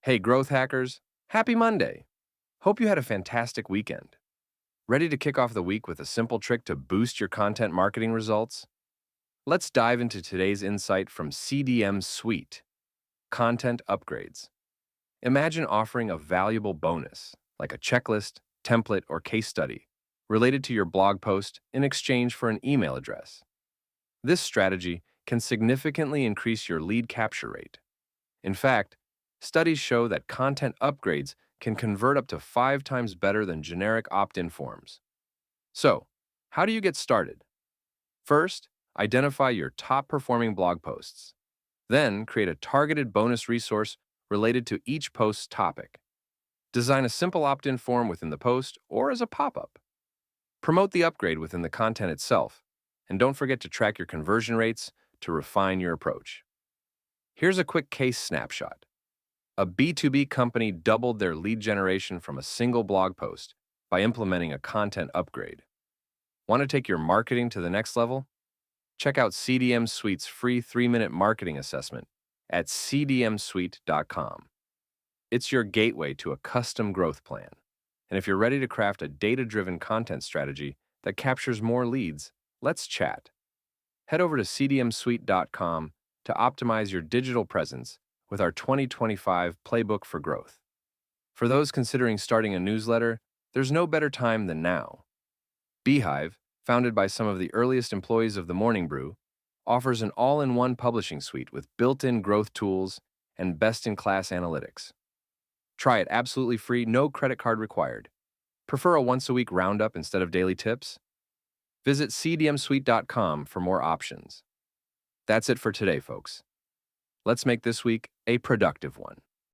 Hey, growth hackers, happy Monday. Hope you had a fantastic weekend. Ready to kick off the week with a simple trick to boost your content marketing results? Let's dive into today's insight from CDM Suite, content upgrades. Imagine offering a valuable bonus, like a checklist, template, or case study, related to your blog post in exchange for an email address. This strategy can significantly increase your lead capture rate. In fact, studies show that content upgrades can convert up to 5 times better than generic opt-in forms. So, how do you get started? First, identify your top performing blog posts. Then, create a targeted bonus resource related to each post's topic. Design a simple opt-in form within the post or as a pop-up. Promote the upgrade within the content itself, and don't forget to track your conversion rates to refine your approach. Here's a quick case snapshot. A B2B company doubled their lead generation from a single blog post by implementing a content upgrade. Want to take your marketing to the next level? Check out CDM Suite's free 3-minute marketing assessment at cdmsuite.com. It's your gateway to a custom growth plan. And if you're ready to craft a data-driven content strategy that captures more leads, let's chat. Head over to cdmsuite.com to optimize your digital presence with our 2025 Playbook for Growth. For those considering starting a newsletter, there's no better time than now. Beehive, founded by some of the earliest employees of the Morning Brew, offers an all-in-one publishing suite with built-in growth tools and best-in-class analytics. Try it absolutely free, no credit card required. Prefer a once-a-week roundup instead of daily tips? Visit cdmsuite.com for more options. That's it for today, folks. Let's make this week a productive one.